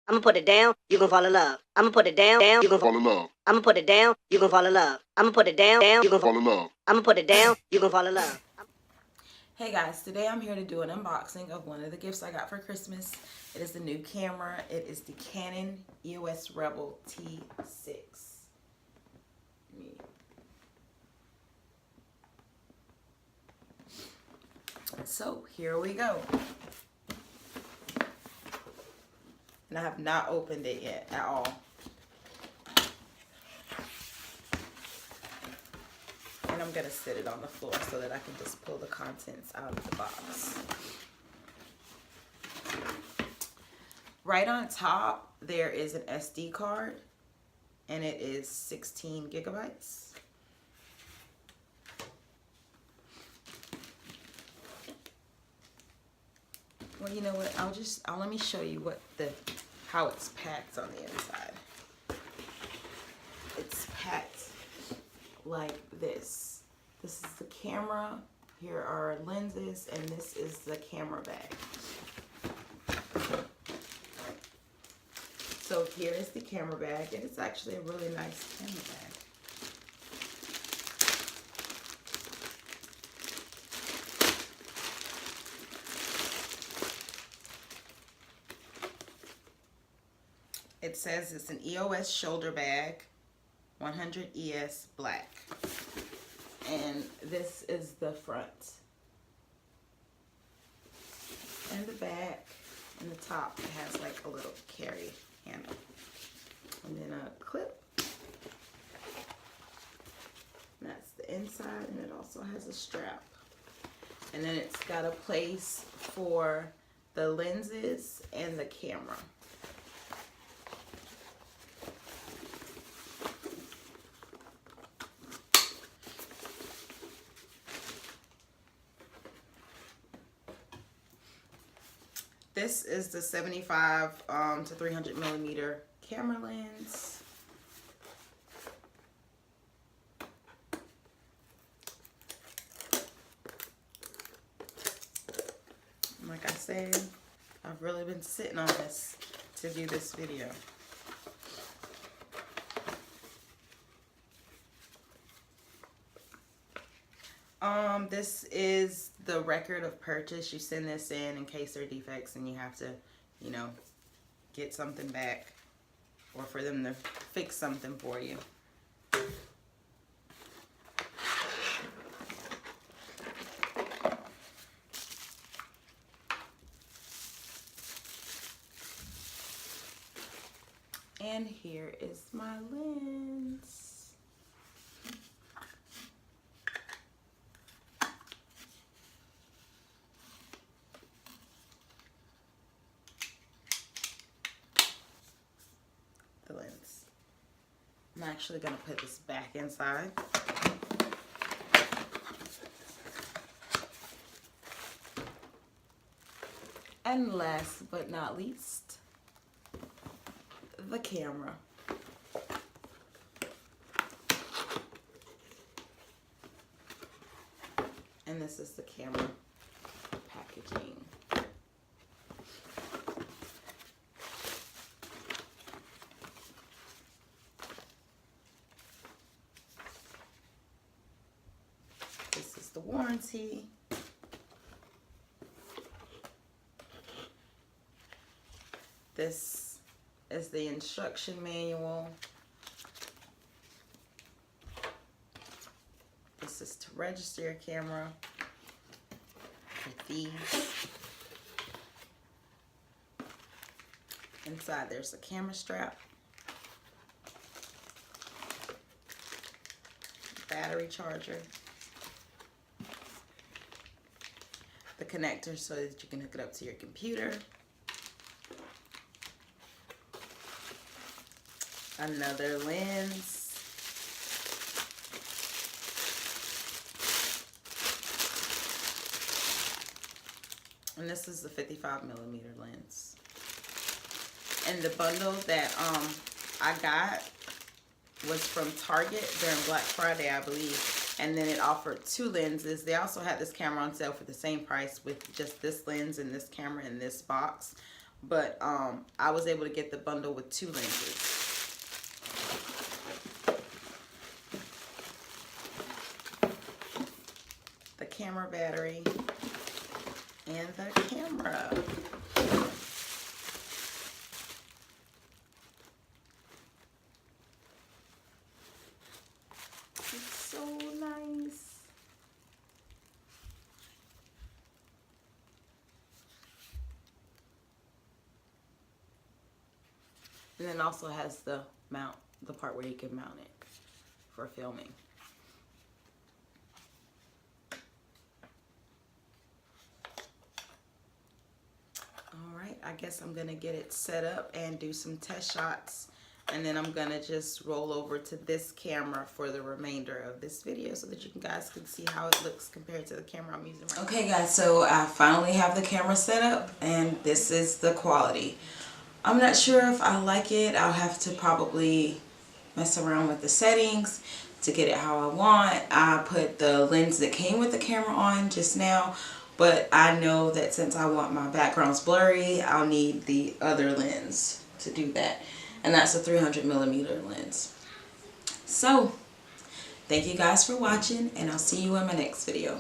I'ma put it down, you gon' fall in love. I'ma put it down, you gon' fall in love. I'ma put it down, you gon' fall in love. I'ma put it down, you gon' fall in love. I'ma put it down, you gon' fall in love. Hey guys, today I'm here to do an unboxing of one of the gifts I got for Christmas. It is the new camera. It is the Canon EOS Rebel T6. So here we go. And I have not opened it yet at all. And I'm gonna sit it on the floor so that I can just pull the contents out of the box. Right on top, there is an SD card, and it is 16 gigabytes. Well, you know what? Let me show you how it's packed on the inside. It's packed like this. This is the camera. Here are lenses, and this is the camera bag. So here is the camera bag, and it's actually a really nice camera bag. It says it's an EOS shoulder bag, 100 ES black. And this is the front. And the back and the top, it has like a little carry handle. And then a clip. And that's the inside, and it also has a strap. And then it's got a place for the lenses and the camera. This is the 75 to 300 millimeter camera lens. Like I said, I've really been sitting on this to do this video. This is the record of purchase. You send this in case there are defects and you have to, you know, get something back or for them to fix something for you. And here is my lens. The lens. I'm actually going to put this back inside. And last but not least, the camera. And this is the camera packaging. This is the warranty. This is the instruction manual. This is to register your camera with these. Inside there's a camera strap, battery charger, the connector so that you can hook it up to your computer, another lens, and this is the 55 millimeter lens. And the bundle that I got was from Target during Black Friday, I believe, and then it offered 2 lenses. They also had this camera on sale for the same price with just this lens and this camera in this box. but I was able to get the bundle with 2 lenses. The camera battery and the camera. It's so nice. And then also has the mount, the part where you can mount it for filming. Alright, I guess I'm gonna get it set up and do some test shots, and then I'm gonna just roll over to this camera for the remainder of this video so that you guys can see how it looks compared to the camera I'm using right now. Okay guys, so I finally have the camera set up and this is the quality. I'm not sure if I like it. I'll have to probably mess around with the settings to get it how I want. I put the lens that came with the camera on just now, but I know that since I want my backgrounds blurry, I'll need the other lens to do that. And that's a 300mm lens. So, thank you guys for watching, and I'll see you in my next video.